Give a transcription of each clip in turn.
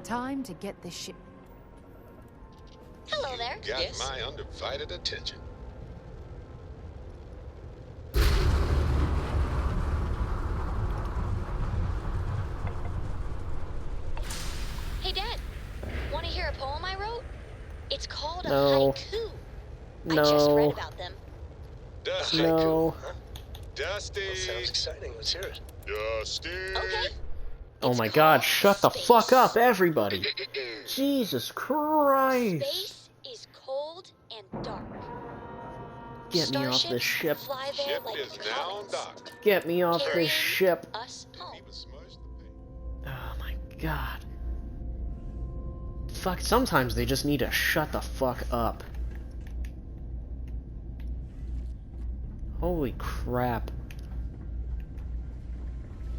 Time to get this ship. Hello there. Got Yes. my undivided attention. Hey, Dad. Want to hear a poem I wrote? It's called a No. haiku. No. I just read about them. Dusty. No. Huh? Dusty. Well, sounds exciting. Let's hear it. Dusty. Okay. Oh It's my god, called shut the Space. fuck up, everybody! Jesus Christ! Space is cold and dark. Get me off Starships this ship. Fly there Ship like is now comets, docked. Get me off carrying this ship. us home. Even smudged the paint. Oh my god. Fuck, sometimes they just need to shut the fuck up. Holy crap.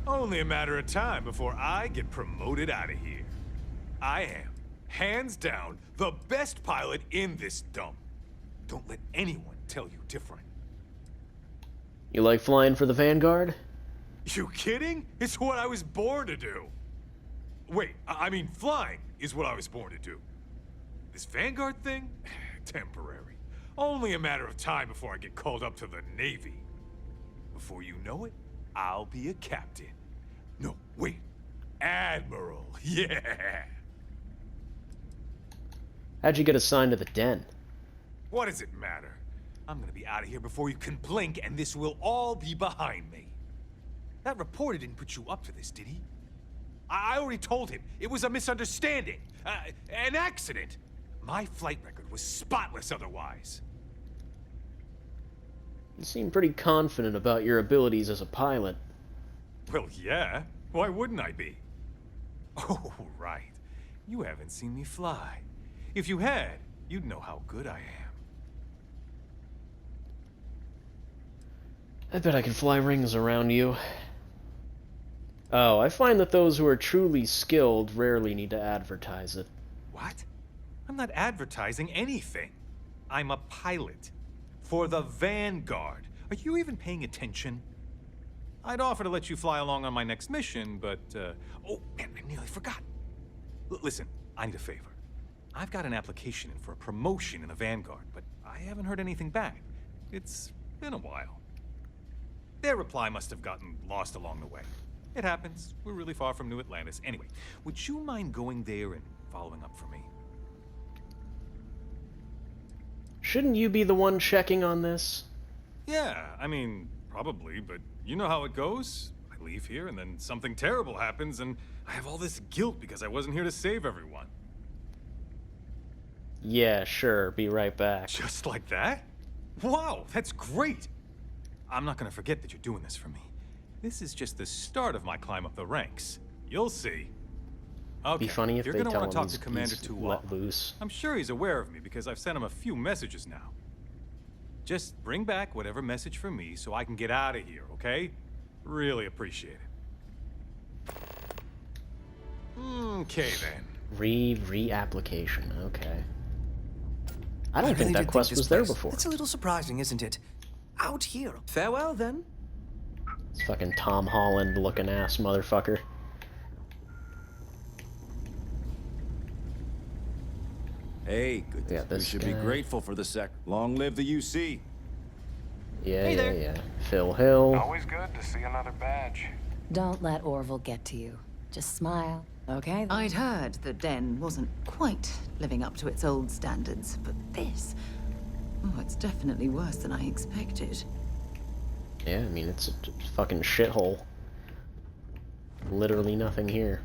Only a matter of time before I get promoted out of here. I am, hands down, the best pilot in this dump. Don't let anyone tell you different. You like flying for the Vanguard? You kidding? It's what I was born to do. Wait, I mean flying is what I was born to do. This Vanguard thing? Temporary. Only a matter of time before I get called up to the Navy. Before you know it, I'll be a captain. No, wait. Admiral. Yeah. How'd you get assigned to the Den? What does it matter? I'm gonna be out of here before you can blink, and this will all be behind me. That reporter didn't put you up to this, did he? I already told him. It was a misunderstanding. An accident. My flight record was spotless otherwise. You seem pretty confident about your abilities as a pilot. Well, yeah. Why wouldn't I be? Oh, right. You haven't seen me fly. If you had, you'd know how good I am. I bet I can fly rings around you. Oh, I find that those who are truly skilled rarely need to advertise it. What? I'm not advertising anything. I'm a pilot. For the Vanguard. Are you even paying attention? I'd offer to let you fly along on my next mission, but, oh, man, I nearly forgot. Listen, I need a favor. I've got an application in for a promotion in the Vanguard, but I haven't heard anything back. It's been a while. Their reply must have gotten lost along the way. It happens. We're really far from New Atlantis. Anyway, would you mind going there and following up for me? Shouldn't you be the one checking on this? Yeah, I mean, probably, but you know how it goes. I leave here and then something terrible happens and I have all this guilt because I wasn't here to save everyone. Yeah, sure, be right back. Just like that? Wow, that's great! I'm not gonna forget that you're doing this for me. This is just the start of my climb up the ranks. You'll see. Okay, Be funny if you're they gonna tell want him to talk he's, to Commander he's Tuwal. let loose. I'm sure he's aware of me because I've sent him a few messages now. Just bring back whatever message for me so I can get out of here, okay? Really appreciate it. Okay then. Re-application, okay. I don't think really that did quest this was there place- before. It's a little surprising, isn't it? Out here. Farewell, then. It's fucking Tom Holland looking ass motherfucker. Hey, good. Yeah, We this should guy. be grateful for the sec. Long live the UC. Yeah, Hey yeah, there. yeah. Phil Hill. Always good to see another badge. Don't let Orville get to you. Just smile, okay? I'd heard the Den wasn't quite living up to its old standards, but this... Oh, it's definitely worse than I expected. Yeah, I mean, it's a fucking shithole. Literally nothing here.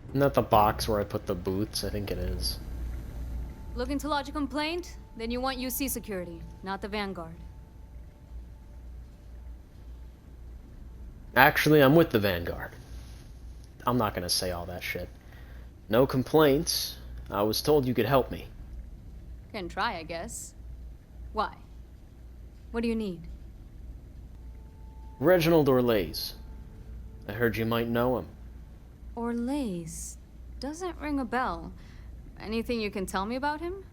Isn't that the box where I put the boots? I think it is. Looking to lodge a complaint? Then you want UC security, not the Vanguard. Actually, I'm with the Vanguard. I'm not gonna say all that shit. No complaints. I was told you could help me. Can try, I guess. Why? What do you need? Reginald Orlays. I heard you might know him. Orlays. Doesn't ring a bell. Anything you can tell me about him?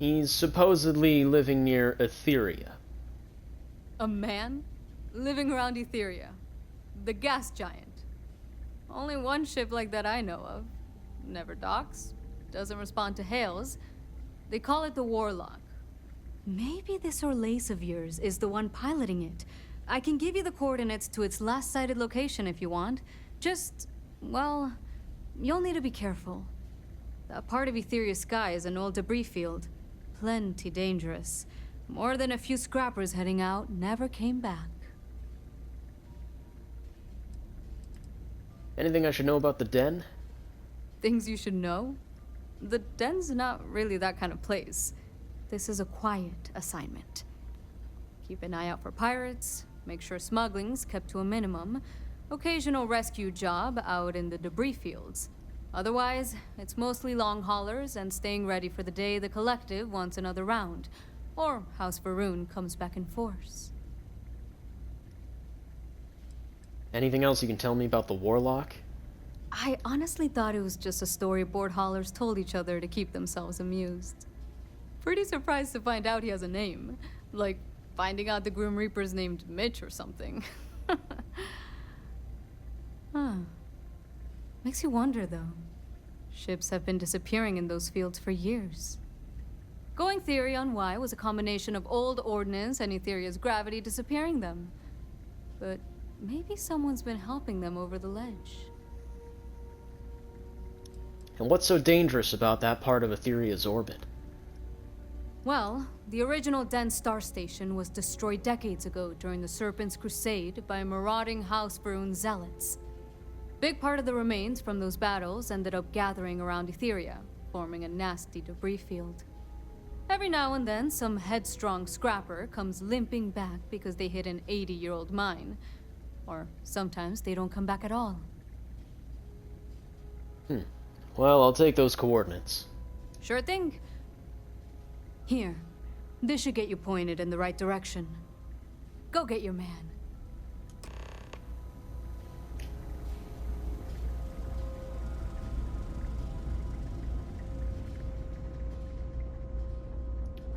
He's supposedly living near Etheria. A man? Living around Etheria. The gas giant. Only one ship like that I know of. Never docks. Doesn't respond to hails. They call it the Warlock. Maybe this Orlace of yours is the one piloting it. I can give you the coordinates to its last sighted location if you want. Just, well, you'll need to be careful. That part of Etheria's sky is an old debris field. Plenty dangerous. More than a few scrappers heading out never came back. Anything I should know about the den? Things you should know? The den's not really that kind of place. This is a quiet assignment. Keep an eye out for pirates, make sure smuggling's kept to a minimum, occasional rescue job out in the debris fields. Otherwise, it's mostly long haulers and staying ready for the day the Collective wants another round, or House Varun comes back in force. Anything else you can tell me about the Warlock? I honestly thought it was just a storyboard haulers told each other to keep themselves amused. Pretty surprised to find out he has a name. Like, finding out the Grim Reaper's named Mitch or something. Huh. Makes you wonder, though. Ships have been disappearing in those fields for years. Going theory on why was a combination of old ordnance and Etheria's gravity disappearing them. But maybe someone's been helping them over the ledge. And what's so dangerous about that part of Etheria's orbit? Well, the original Den Star Station was destroyed decades ago during the Serpent's Crusade by marauding House Varun zealots. Big part of the remains from those battles ended up gathering around Etheria, forming a nasty debris field. Every now and then, some headstrong scrapper comes limping back because they hit an 80-year-old mine. Or sometimes they don't come back at all. Well, I'll take those coordinates. Sure thing. Here, this should get you pointed in the right direction. Go get your man.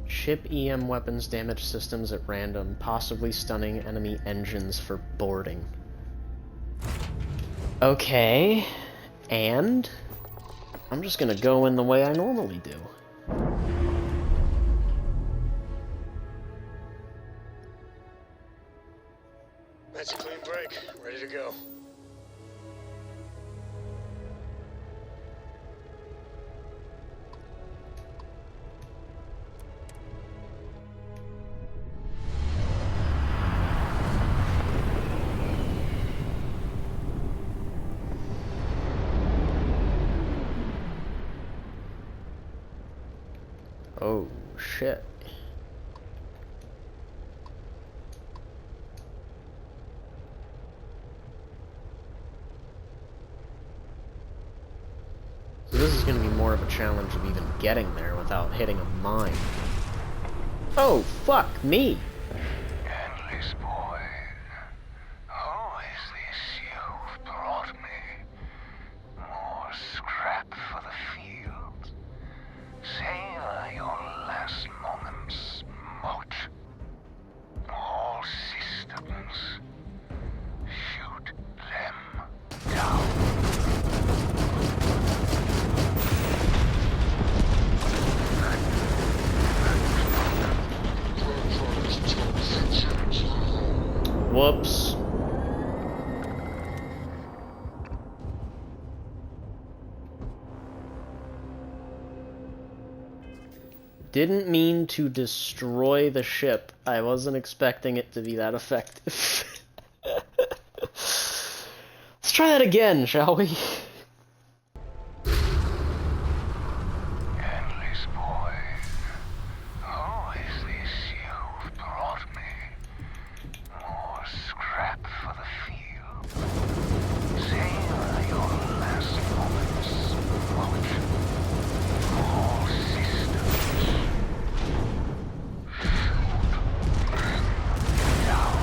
Ship EM weapons damage systems at random, possibly stunning enemy engines for boarding. Okay, and I'm just gonna go in the way I normally do. That's a clean break. Ready to go. Oh, shit. So this is going to be more of a challenge of even getting there without hitting a mine. Oh, fuck me! Endless boy, who is this you've brought me? More scrap for the field. Savor your last moments, moat. All systems, shoot them down. Whoops. Didn't mean to destroy the ship. I wasn't expecting it to be that effective. Let's try that again, shall we? Endless boy, who is this you've brought me? More scrap for the field. Savor your last moments, moat. All systems. Shoot them down.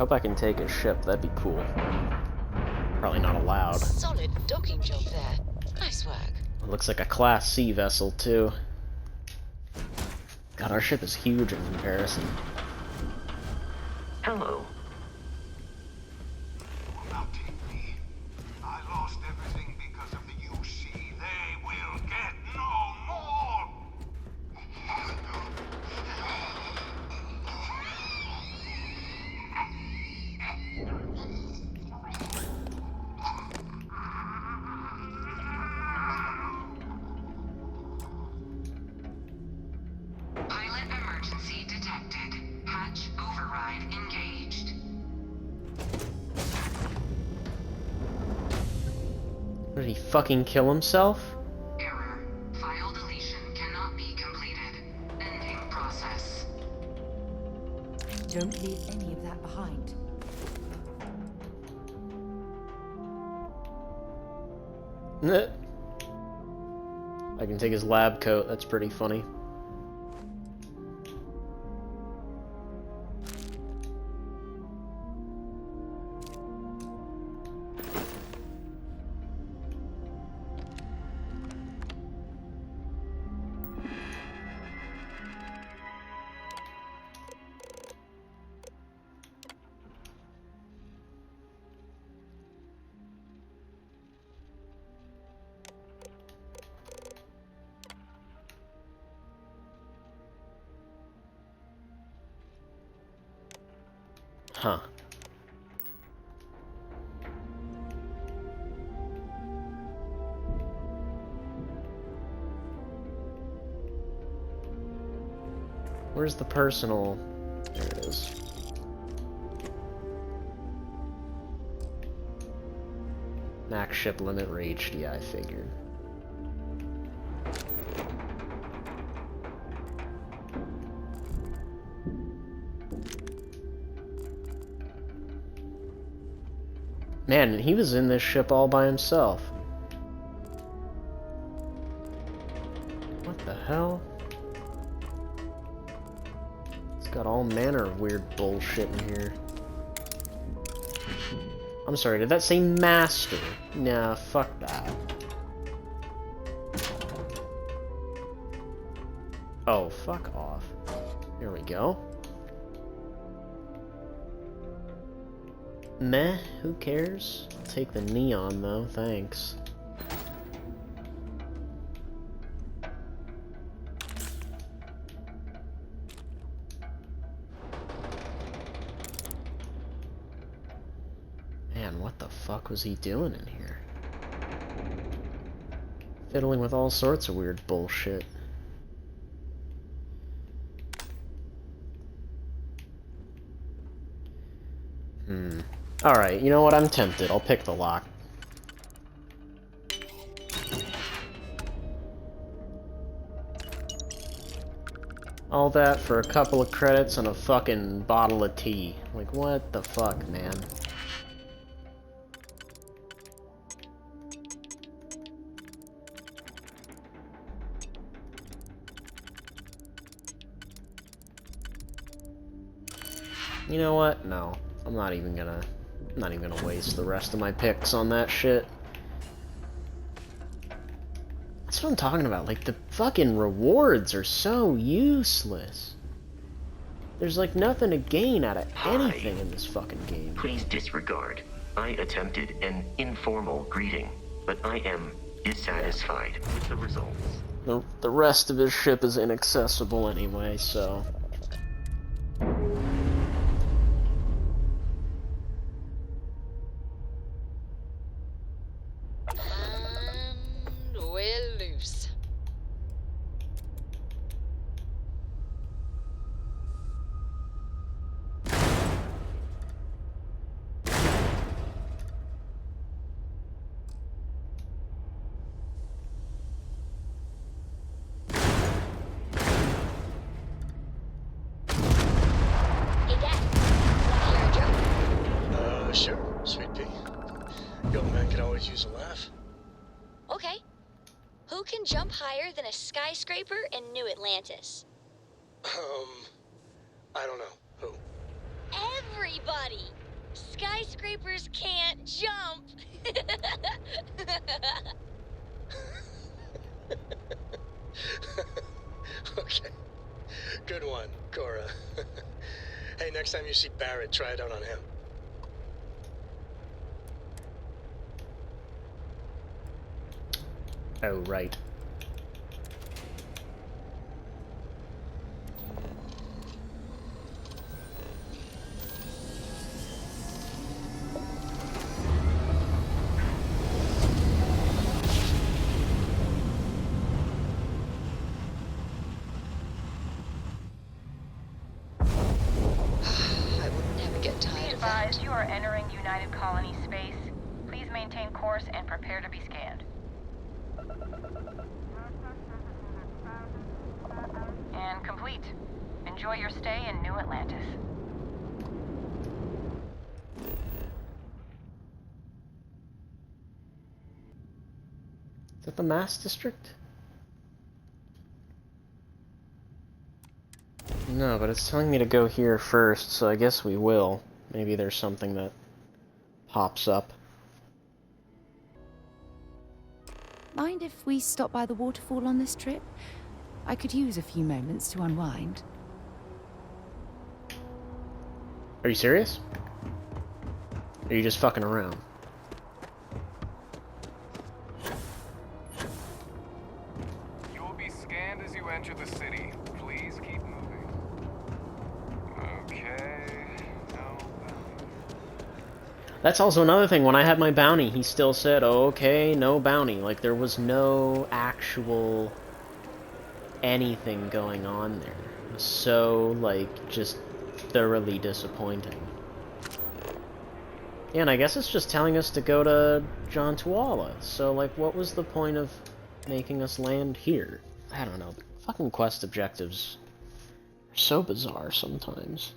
hope I can take his ship. That'd be cool. Probably not allowed. Solid docking job there. Nice work. It looks like a Class C vessel, too. God, our ship is huge in comparison. Hello. Now take me. I lost everything because of the UC. They will get no more. Pilot emergency detected. Hatch override engaged. Did he fucking kill himself? Error. File deletion cannot be completed. Ending process. Don't leave any of that behind. I can take his lab coat, that's pretty funny. Huh. Where's the personal? There it is. Max ship limit reached. Yeah, I figured. Man, he was in this ship all by himself. What the hell? It's got all manner of weird bullshit in here. I'm sorry, did that say master? Nah, fuck that. Oh, fuck off. Here we go. Meh, who cares? I'll take the neon though, thanks. Man, what the fuck was he doing in here? Fiddling with all sorts of weird bullshit. Alright, you know what? I'm tempted. I'll pick the lock. All that for a couple of credits and a fucking bottle of tea. Like, what the fuck, man? You know what? No. I'm not even gonna waste the rest of my picks on that shit. That's what I'm talking about. Like, the fucking rewards are so useless. There's like nothing to gain out of anything in this fucking game. Please disregard. I attempted an informal greeting, but I am dissatisfied with the results. The rest of his ship is inaccessible anyway, so... We're loose. Hey, Dad. Want to hear a joke? Sure, sweet pea. Young man can always use a laugh. Okay. Who can jump higher than a skyscraper in New Atlantis? I don't know. Who? everybody. Skyscrapers can't jump. Okay. Good one, Cora. Hey, next time you see Barrett, try it out on him. Oh, right. I would never get tired of that. You are entering United Colony space. Please maintain course and prepare to be scanned. And complete. Enjoy your stay in New Atlantis. Is that the Mass District? No, but it's telling me to go here first, so I guess we will. Maybe there's something that pops up. Mind if we stop by the waterfall on this trip? I could use a few moments to unwind. Are you serious? Or are you just fucking around? You will be scanned as you enter the city. Please keep moving. Okay. No. That's also another thing. When I had my bounty, he still said, oh, okay, no bounty. Like, there was no actual anything going on there. It was so, like, just thoroughly disappointing. Yeah, and I guess it's just telling us to go to John Tuala. So, like, what was the point of making us land here? I don't know. Fucking quest objectives are so bizarre sometimes.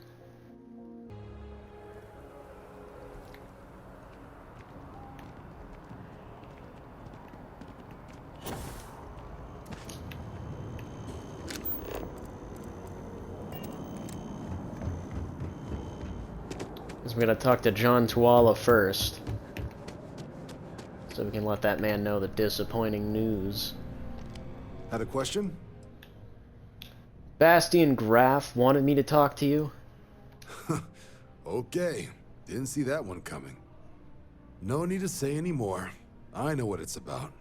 We gotta talk to John Tuala first, so we can let that man know the disappointing news. Had a question? Bastian Graf wanted me to talk to you. Okay, didn't see that one coming. No need to say any more. I know what it's about.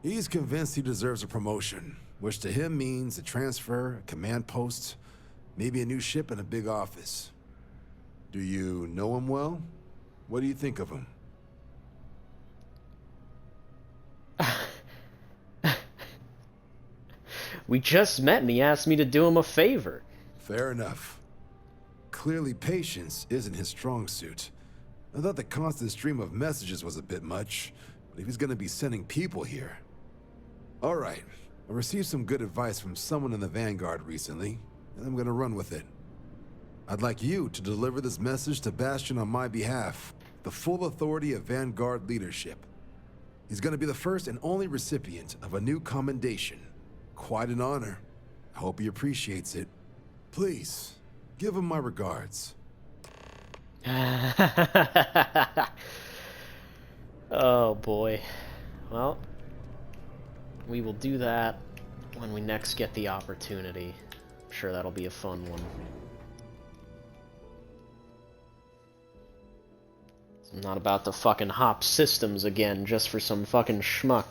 He's convinced he deserves a promotion, which to him means a transfer, a command post, maybe a new ship and a big office. Do you know him well? What do you think of him? We just met and he asked me to do him a favor. Fair enough. Clearly patience isn't his strong suit. I thought the constant stream of messages was a bit much, but if he's gonna be sending people here... Alright, I received some good advice from someone in the Vanguard recently, and I'm gonna run with it. I'd like you to deliver this message to Bastion on my behalf, the full authority of Vanguard leadership. He's gonna be the first and only recipient of a new commendation. Quite an honor. I hope he appreciates it. Please, give him my regards. Oh boy. Well, we will do that when we next get the opportunity. I'm sure that'll be a fun one. I'm not about to fucking hop systems again just for some fucking schmuck.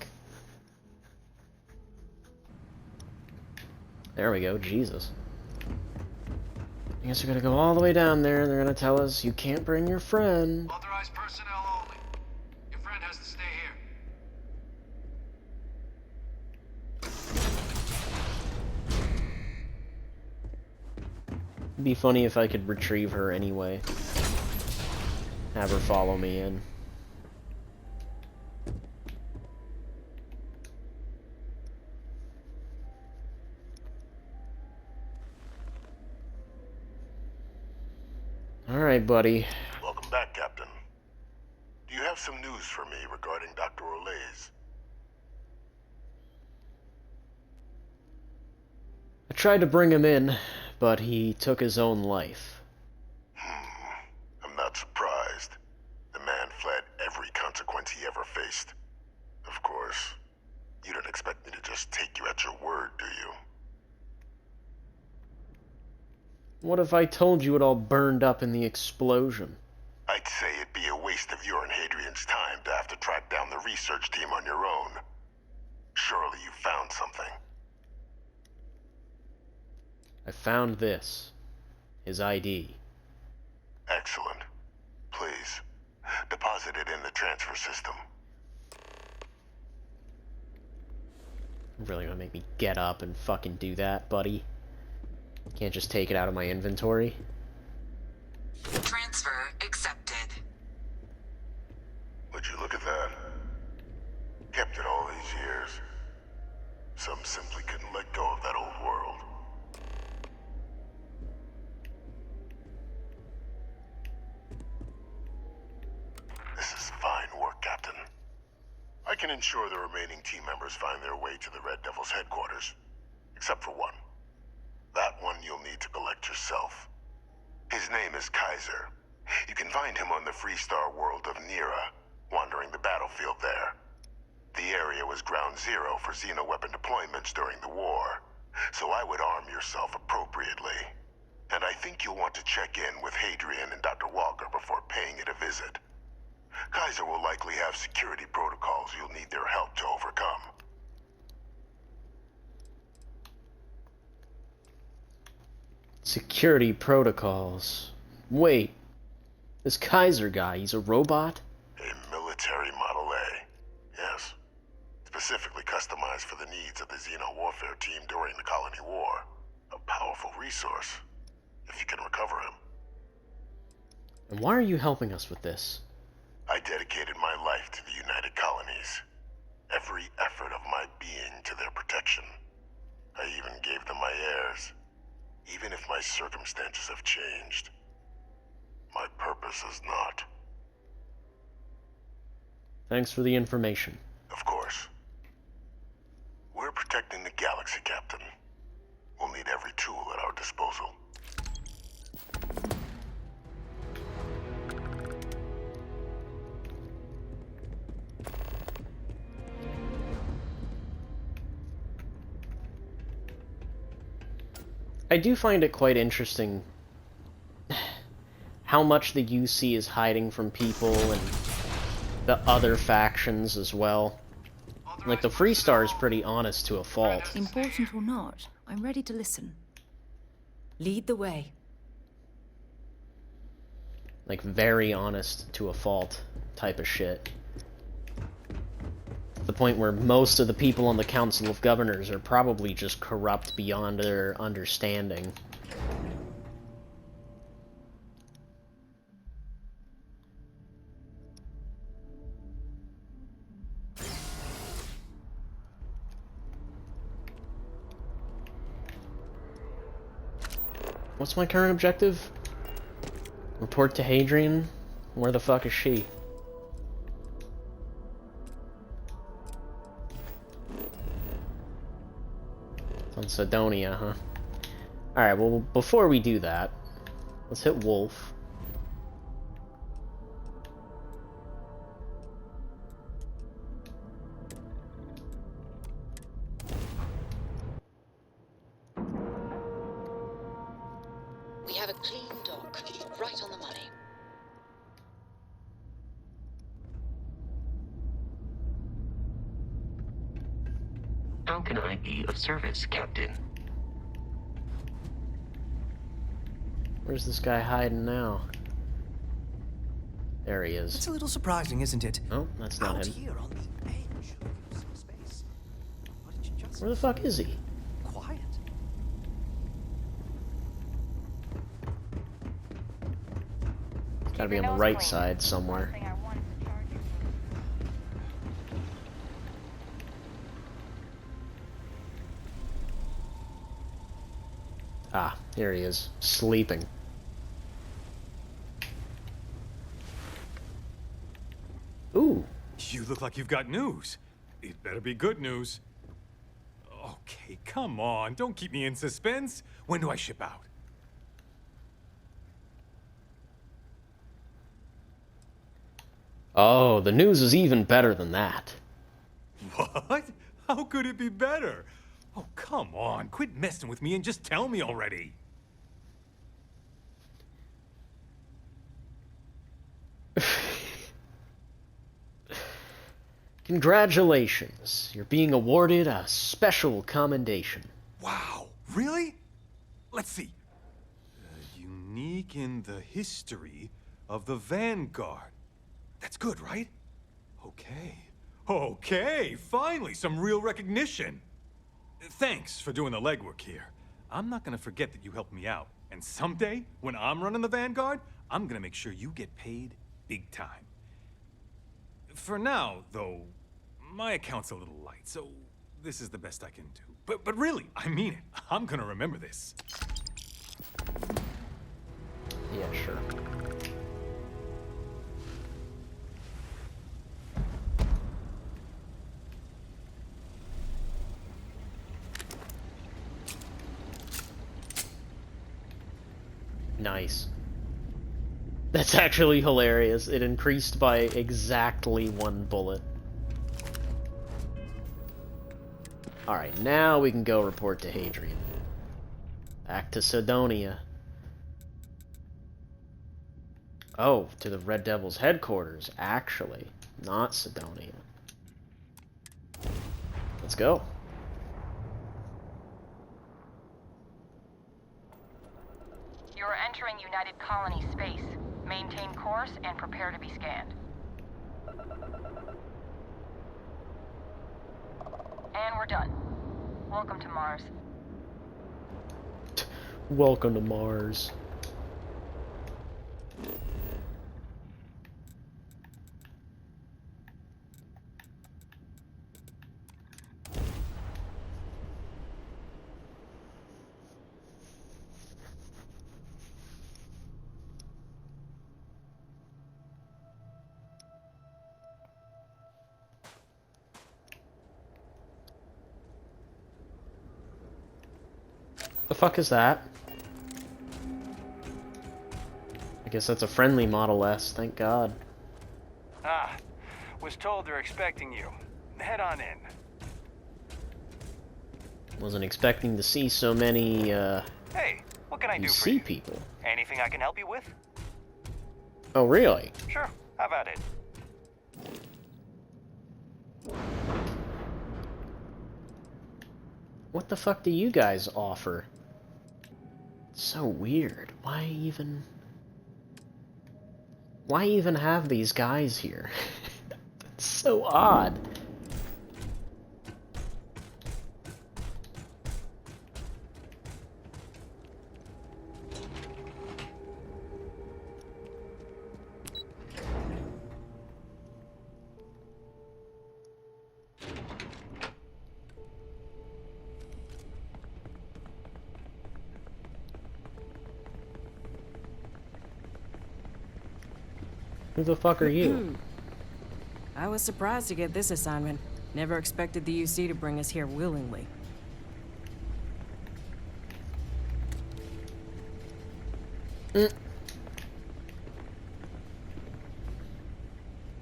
There we go, Jesus. I guess we're gonna go all the way down there and they're gonna tell us you can't bring your friend. Authorized personnel only. Your friend has to stay here. It'd be funny if I could retrieve her anyway. Have her follow me in. Alright, buddy. Welcome back, Captain. Do you have some news for me regarding Dr. Olays? I tried to bring him in, but he took his own life. waste. Of course, you don't expect me to just take you at your word, do you? What if I told you it all burned up in the explosion? I'd say it'd be a waste of your and Hadrian's time to have to track down the research team on your own. Surely you found something. I found this. His ID. Excellent. Please, deposit it in the transfer system. You're really gonna make me get up and fucking do that, buddy? Can't just take it out of my inventory? Transfer accepted. Would you look at that? Kept it all these years. Some simply couldn't let go of that old world. This is fine work, Captain. I can ensure the remaining team members find their way to the Red Devil's headquarters. Except for one. That one you'll need to collect yourself. His name is Kaiser. You can find him on the Freestar world of Nira, wandering the battlefield there. The area was ground zero for xeno-weapon deployments during the war, so I would arm yourself appropriately. And I think you'll want to check in with Hadrian and Dr. Walker before paying it a visit. Kaiser will likely have security protocols you'll need their help to overcome. Security protocols. Wait. This Kaiser guy, he's a robot? A military Model A, yes. Specifically customized for the needs of the Xeno warfare team during the Colony War. A powerful resource, if you can recover him. And why are you helping us with this? I dedicated my life to the United Colonies. Every effort of my being to their protection. I even gave them my heirs. Even if my circumstances have changed, my purpose is not. Thanks for the information. Of course. We're protecting the galaxy, Captain. We'll need every tool at our disposal. I do find it quite interesting how much the UC is hiding from people and the other factions as well. Like, the Freestar is pretty honest to a fault. Important or not, I'm ready to listen. Lead the way. Like, very honest to a fault type of shit. To the point where most of the people on the Council of Governors are probably just corrupt beyond their understanding. What's my current objective? Report to Hadrian? Where the fuck is she? On Sidonia, huh? Alright, well, before we do that, let's hit Wolf. We have a clean dock, right on the money. How can I be of service, Captain? Where's this guy hiding now? There he is. It's a little surprising, isn't it? Oh, that's not Out him. here on the edge of some space. Why did you just Where the fuck is he? quiet? He's gotta be on the right side somewhere. Ah, here he is, sleeping. Ooh. You look like you've got news. It better be good news. Okay, come on. Don't keep me in suspense. When do I ship out? Oh, the news is even better than that. What? How could it be better? Oh, come on. Quit messing with me and just tell me already. Congratulations. You're being awarded a special commendation. Wow. Really? Let's see. Unique in the history of the Vanguard. That's good, right? Okay. Okay, finally, some real recognition. Thanks for doing the legwork here. I'm not gonna forget that you helped me out. And someday, when I'm running the Vanguard, I'm gonna make sure you get paid big time. For now, though, my account's a little light, so this is the best I can do. But really, I mean it. I'm gonna remember this. Yeah, sure. Nice. That's actually hilarious. It increased by exactly 1 bullet. Alright, now we can go report to Hadrian. Back to Sidonia. Oh, to the Red Devil's headquarters, actually. Not Sidonia. Let's go. You are entering United Colony space. Maintain course and prepare to be scanned. And we're done. Welcome to Mars. Welcome to Mars. The fuck is that? I guess that's a friendly Model S, thank God. Ah, was told they're expecting you. Head on in. Wasn't expecting to see so many, Hey, what can I do for you? people. Anything I can help you with? Oh, really? Sure, how about it? What the fuck do you guys offer? It's so weird. Why even have these guys here? It's so odd. Who the fuck are you? I was surprised to get this assignment. Never expected the UC to bring us here willingly.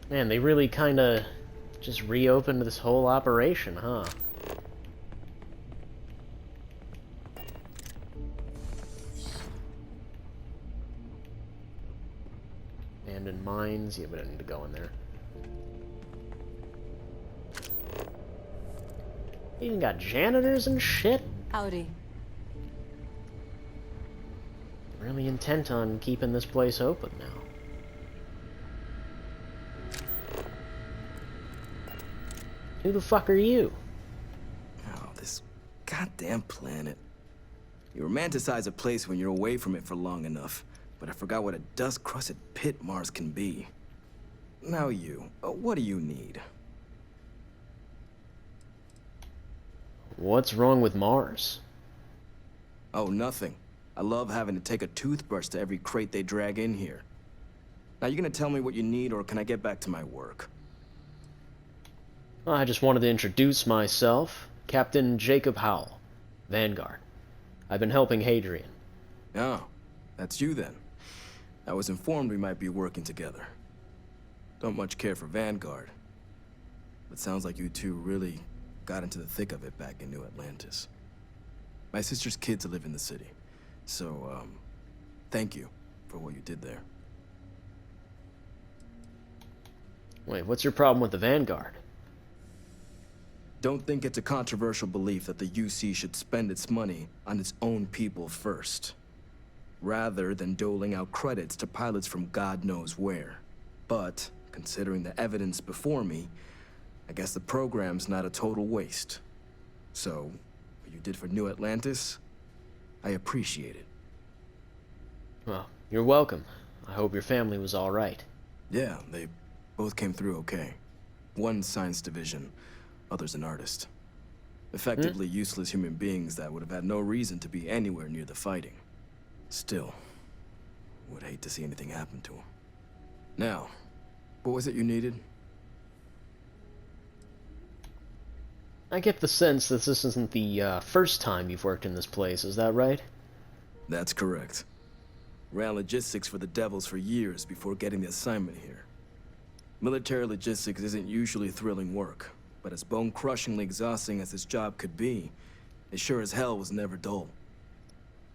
Man, they really kinda just reopened this whole operation, huh? Abandoned mines. Yeah, but I need to go in there. Even got janitors and shit. Howdy. Really intent on keeping this place open now. Who the fuck are you? Oh, this goddamn planet. You romanticize a place when you're away from it for long enough, but I forgot what a dust-crusted pit Mars can be. Now what do you need? What's wrong with Mars? Oh, nothing. I love having to take a toothbrush to every crate they drag in here. Now, you gonna tell me what you need, or can I get back to my work? Well, I just wanted to introduce myself. Captain Jacob Howell, Vanguard. I've been helping Hadrian. Oh, that's you then. I was informed we might be working together. don't much care for Vanguard. But sounds like you two really got into the thick of it back in New Atlantis. My sister's kids live in the city, so, thank you for what you did there. Wait, what's your problem with the Vanguard? Don't think it's a controversial belief that the UC should spend its money on its own people first, rather than doling out credits to pilots from God knows where. But, considering the evidence before me, I guess the program's not a total waste. So, what you did for New Atlantis, I appreciate it. Well, you're welcome. I hope your family was all right. Yeah, they both came through okay. One science division, other's an artist. Effectively useless human beings that would have had no reason to be anywhere near the fighting. Still, would hate to see anything happen to them. Now, what was it you needed? I get the sense that this isn't the first time you've worked in this place, is that right? That's correct. Ran logistics for the Devils for years before getting the assignment here. Military logistics isn't usually thrilling work, but as bone-crushingly exhausting as this job could be, it sure as hell was never dull.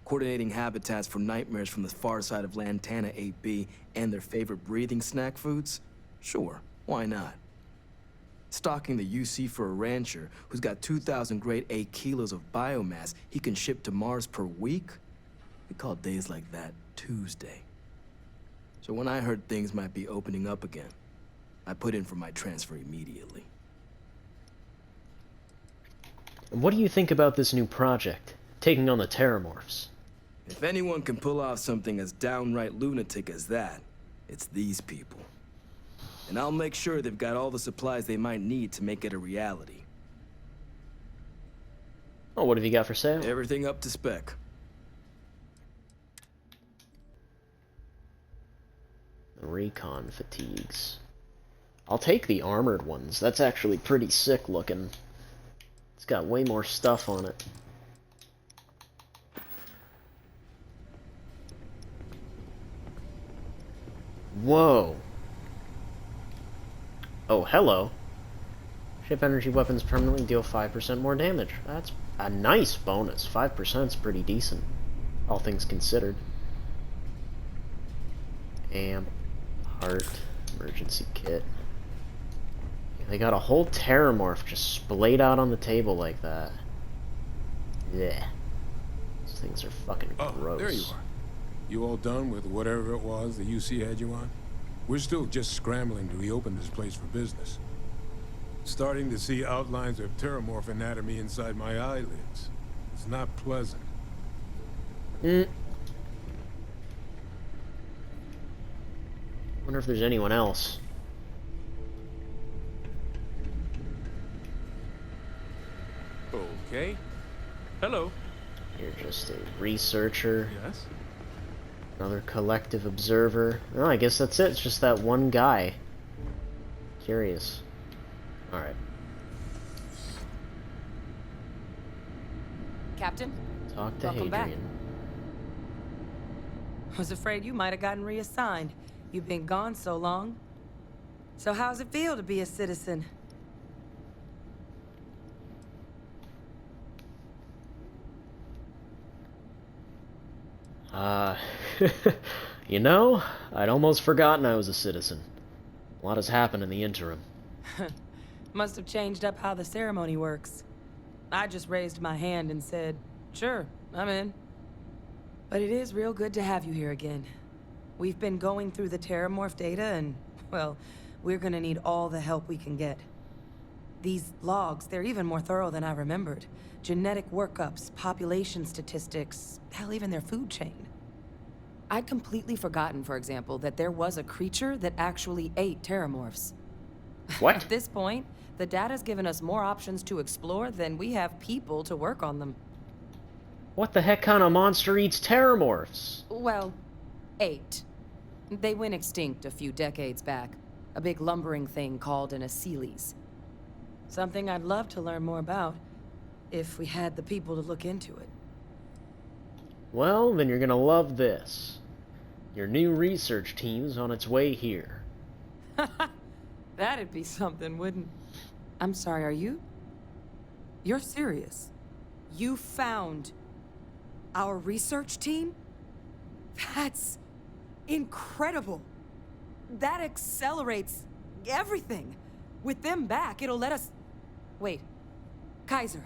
Coordinating habitats for nightmares from the far side of Lantana 8B and their favorite breathing snack foods? Sure, why not? Stocking the UC for a rancher who's got 2,000 grade A kilos of biomass he can ship to Mars per week? We call days like that Tuesday. So when I heard things might be opening up again, I put in for my transfer immediately. And what do you think about this new project, taking on the Terramorphs? If anyone can pull off something as downright lunatic as that, it's these people. And I'll make sure they've got all the supplies they might need to make it a reality. Oh, what have you got for sale? Everything up to spec. Recon fatigues. I'll take the armored ones. That's actually pretty sick looking. It's got way more stuff on it. Whoa. Oh, hello. Ship energy weapons permanently deal 5% more damage. That's a nice bonus. 5% is pretty decent, all things considered. Amp, heart, emergency kit. Yeah, they got a whole Terramorph just splayed out on the table like that. Yeah. These things are fucking gross. There you are. You all done with whatever it was the UC had you on? We're still just scrambling to reopen this place for business. Starting to see outlines of Terramorph anatomy inside my eyelids. It's not pleasant. Wonder if there's anyone else. Okay. Hello. You're just a researcher. Yes? Another collective observer. Oh, I guess that's it. It's just that one guy. Curious. Alright. Captain? Talk to Welcome back. Hadrian. Was afraid you might have gotten reassigned. You've been gone so long. So how's it feel to be a citizen? You know, I'd almost forgotten I was a citizen. A lot has happened in the interim. Must have changed up how the ceremony works. I just raised my hand and said, sure, I'm in. But it is real good to have you here again. We've been going through the Terramorph data and, well, we're gonna need all the help we can get. These logs, they're even more thorough than I remembered. Genetic workups, population statistics, hell, even their food chain. I'd completely forgotten, for example, that there was a creature that actually ate Terramorphs. What? At this point, the data's given us more options to explore than we have people to work on them. What the heck kind of monster eats Terramorphs? Well, ate. They went extinct a few decades back. A big lumbering thing called an Acoeles. Something I'd love to learn more about, if we had the people to look into it. Well, then you're gonna love this. Your new research team's on its way here. That'd be something, wouldn't... I'm sorry, are you? You're serious? You found our research team? That's incredible. That accelerates everything. With them back, it'll let us... Wait. Kaiser.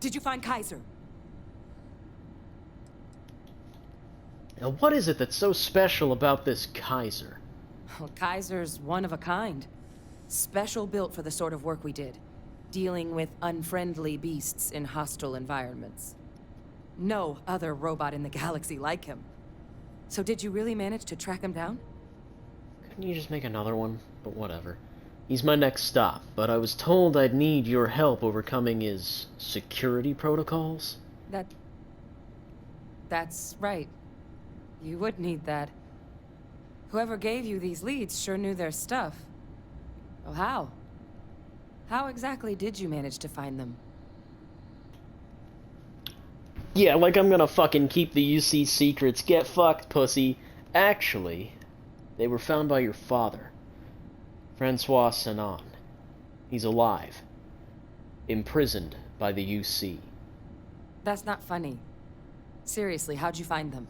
Did you find Kaiser? Now, what is it that's so special about this Kaiser? Well, Kaiser's one of a kind. Special built for the sort of work we did. Dealing with unfriendly beasts in hostile environments. No other robot in the galaxy like him. So did you really manage to track him down? Couldn't you just make another one? But whatever. He's my next stop, but I was told I'd need your help overcoming his security protocols. That's right. You would need that. Whoever gave you these leads sure knew their stuff. Oh, how? How exactly did you manage to find them? Yeah, like I'm gonna fucking keep the UC secrets. Get fucked, pussy. Actually, they were found by your father, Francois Sanon. He's alive. Imprisoned by the UC. That's not funny. Seriously, how'd you find them?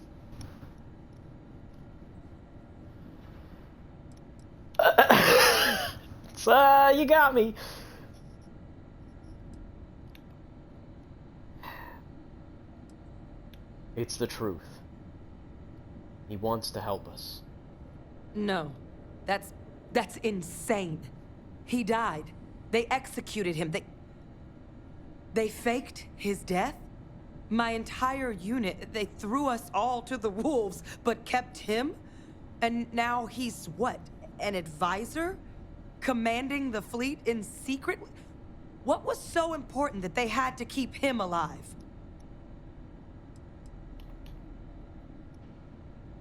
You got me. It's the truth. He wants to help us. No. That's insane. He died. They executed him. They faked his death? My entire unit, they threw us all to the wolves, but kept him? And now he's what? An advisor? Commanding the fleet in secret? What was so important that they had to keep him alive?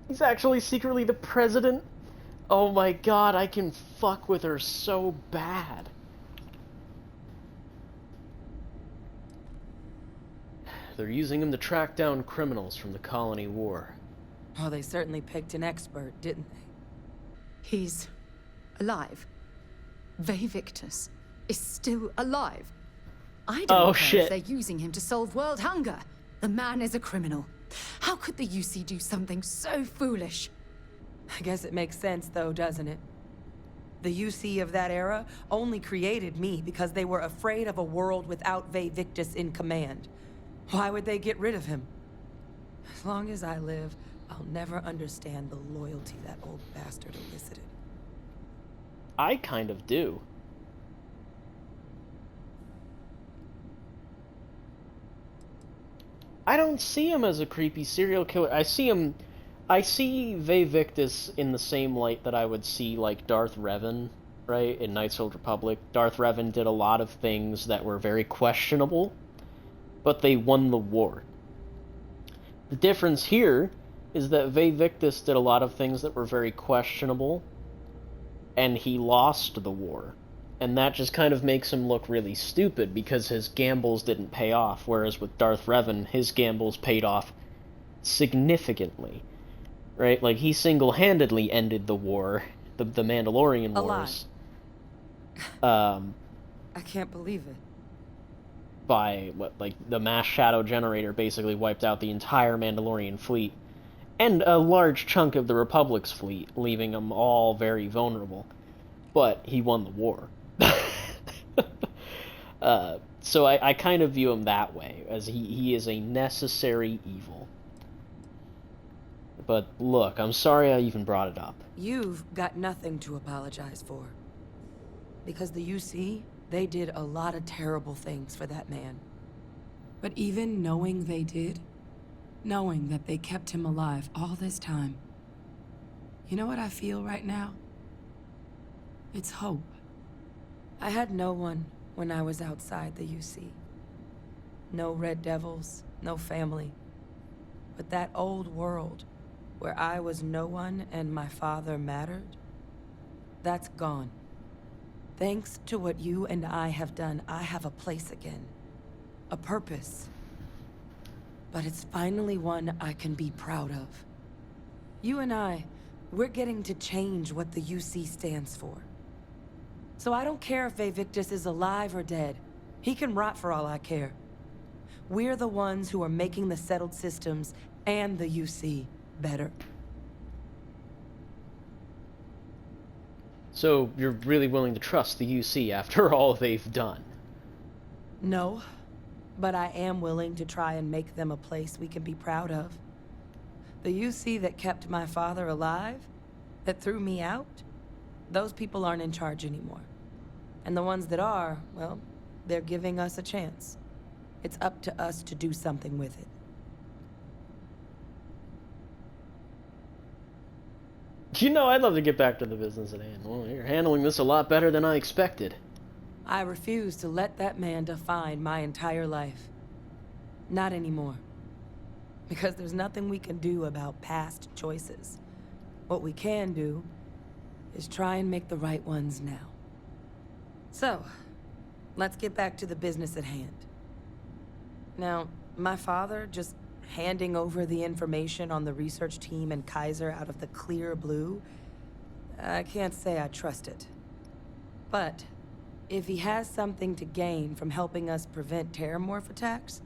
He's actually secretly the president? Oh my god, I can fuck with her so bad. They're using him to track down criminals from the colony war. Oh, they certainly picked an expert, didn't they? He's alive. Ve Victus is still alive. I don't care if they're using him to solve world hunger. The man is a criminal. How could the UC do something so foolish? I guess it makes sense, though, doesn't it? The UC of that era only created me because they were afraid of a world without Ve Victus in command. Why would they get rid of him? As long as I live, I'll never understand the loyalty that old bastard elicited. I kind of do. I don't see him as a creepy serial killer. I see Ve Victus in the same light that I would see, like, Darth Revan, right, in Knights of the Old Republic. Darth Revan did a lot of things that were very questionable, but they won the war. The difference here is that Ve Victus did a lot of things that were very questionable, and he lost the war. And that just kind of makes him look really stupid because his gambles didn't pay off, whereas with Darth Revan, his gambles paid off significantly. Right? Like, he single-handedly ended the war, the Mandalorian Wars. I can't believe it. By, the mass shadow generator basically wiped out the entire Mandalorian fleet, and a large chunk of the Republic's fleet, leaving them all very vulnerable. But he won the war. So I kind of view him that way, as he is a necessary evil. But look, I'm sorry I even brought it up. You've got nothing to apologize for. Because the UC, they did a lot of terrible things for that man. But even knowing they did, knowing that they kept him alive all this time, you know what I feel right now? It's hope. I had no one when I was outside the UC. No Red Devils, no family. But that old world, where I was no one and my father mattered, that's gone. Thanks to what you and I have done, I have a place again. A purpose. But it's finally one I can be proud of. You and I, we're getting to change what the UC stands for. So I don't care if Vivictus is alive or dead. He can rot for all I care. We're the ones who are making the settled systems and the UC better. So you're really willing to trust the UC after all they've done? No, but I am willing to try and make them a place we can be proud of. The UC that kept my father alive, that threw me out, those people aren't in charge anymore. And the ones that are, well, they're giving us a chance. It's up to us to do something with it. You know, I'd love to get back to the business at hand. Well, you're handling this a lot better than I expected. I refuse to let that man define my entire life. Not anymore. Because there's nothing we can do about past choices. What we can do is try and make the right ones now. So, let's get back to the business at hand. Now, my father just handing over the information on the research team and Kaiser out of the clear blue, I can't say I trust it. But if he has something to gain from helping us prevent terramorph attacks,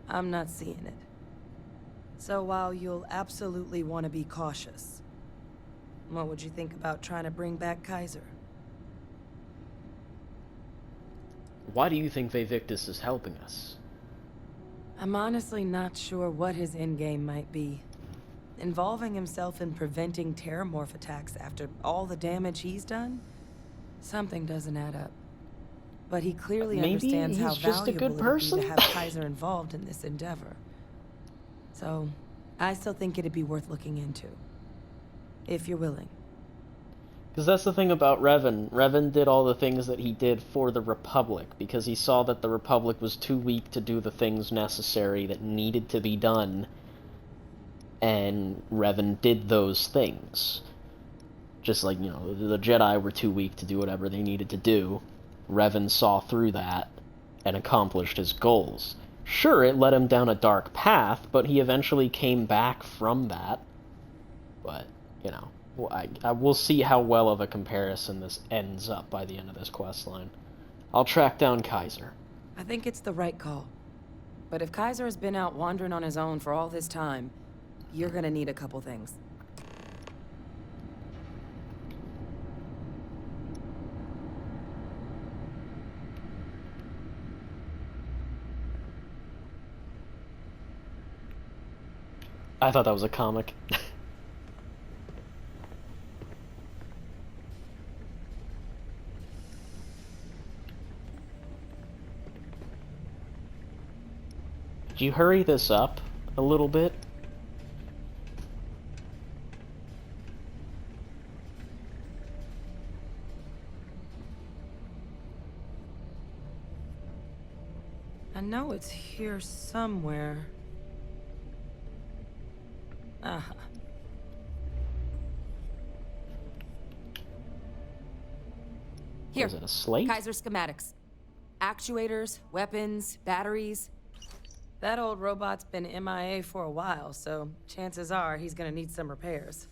I'm not seeing it. So while you'll absolutely want to be cautious, what would you think about trying to bring back Kaiser? Why do you think Vivictus is helping us? I'm honestly not sure what his endgame might be. Involving himself in preventing terramorph attacks after all the damage he's done? Something doesn't add up. But he clearly understands how valuable it would be to have Kaiser involved in this endeavor. So, I still think it'd be worth looking into. If you're willing. Because that's the thing about Revan. Revan did all the things that he did for the Republic, because he saw that the Republic was too weak to do the things necessary that needed to be done. And Revan did those things. Just like, you know, the Jedi were too weak to do whatever they needed to do. Revan saw through that and accomplished his goals. Sure, it led him down a dark path, but he eventually came back from that. But, you know, I will see how well of a comparison this ends up by the end of this questline. I'll track down Kaiser. I think it's the right call. But if Kaiser has been out wandering on his own for all this time, you're gonna need a couple things. I thought that was a comic. Could you hurry this up a little bit? I know it's here somewhere. Uh-huh. Here, is it, a slate? Kaiser schematics. Actuators, weapons, batteries. That old robot's been MIA for a while, so chances are he's gonna need some repairs.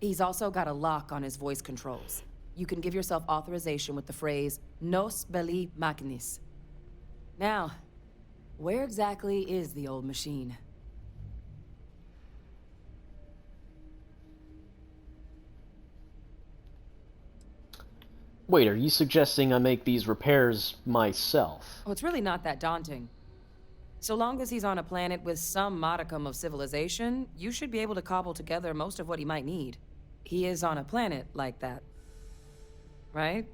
He's also got a lock on his voice controls. You can give yourself authorization with the phrase, Nos belli machinis. Now, where exactly is the old machine? Wait, are you suggesting I make these repairs myself? Oh, it's really not that daunting. So long as he's on a planet with some modicum of civilization, you should be able to cobble together most of what he might need. He is on a planet like that. Right?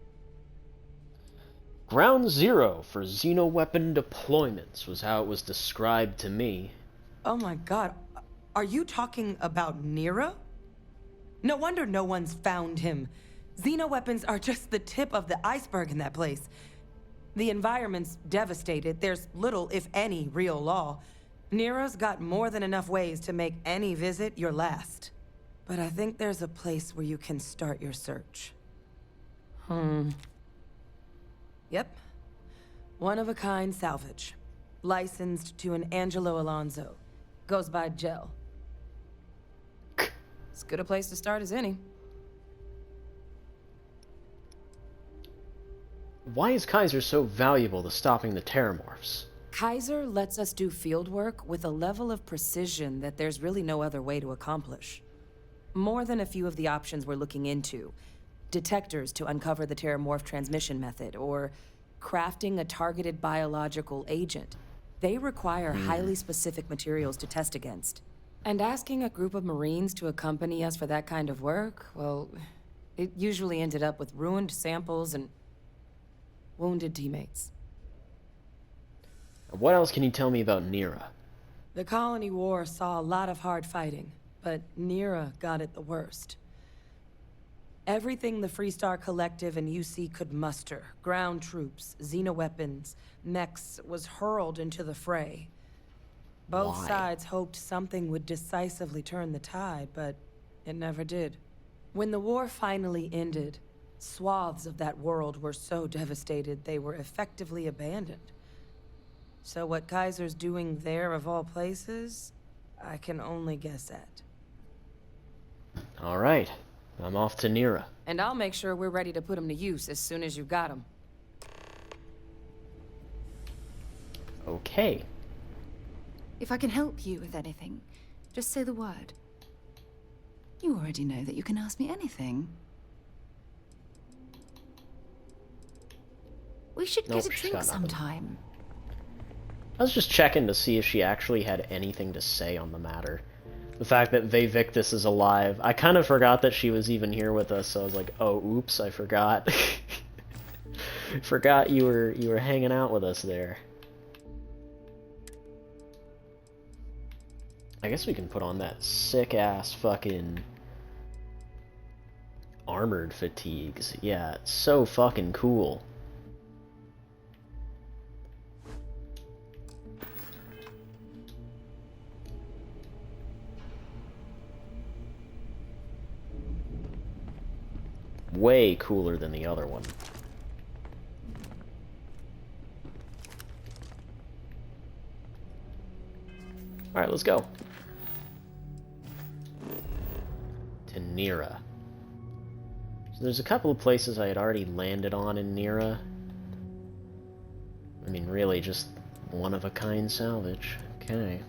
Ground zero for xenoweapon deployments was how it was described to me. Oh my god. Are you talking about Nero? No wonder no one's found him. Xenoweapons are just the tip of the iceberg in that place. The environment's devastated. There's little, if any, real law. Nero's got more than enough ways to make any visit your last. But I think there's a place where you can start your search. Yep. One-of-a-kind salvage. Licensed to an Angelo Alonso. Goes by Gel. As good a place to start as any. Why is Kaiser so valuable to stopping the Terramorphs? Kaiser lets us do field work with a level of precision that there's really no other way to accomplish. More than a few of the options we're looking into. Detectors to uncover the Terramorph transmission method, or crafting a targeted biological agent. They require highly specific materials to test against. And asking a group of Marines to accompany us for that kind of work, well, it usually ended up with ruined samples and wounded teammates. What else can you tell me about Nira? The Colony War saw a lot of hard fighting, but Nira got it the worst. Everything the Freestar Collective and UC could muster, ground troops, xenoweapons, mechs, was hurled into the fray. Both sides hoped something would decisively turn the tide, but it never did. When the war finally ended, swaths of that world were so devastated they were effectively abandoned. So what Kaiser's doing there of all places, I can only guess at. Alright, I'm off to Nira. And I'll make sure we're ready to put him to use as soon as you've got him. Okay. If I can help you with anything, just say the word. You already know that you can ask me anything. We should get a drink sometime. I was just checking to see if she actually had anything to say on the matter. The fact that Vevictus is alive. I kind of forgot that she was even here with us, so I was like, oh, oops, I forgot. Forgot you were hanging out with us there. I guess we can put on that sick-ass fucking armored fatigues. Yeah, it's so fucking cool. Way cooler than the other one. Alright, let's go. To Nira. So there's a couple of places I had already landed on in Nira. I mean, really, just one-of-a-kind salvage. Okay.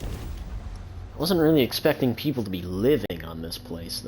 I wasn't really expecting people to be living on this place, though.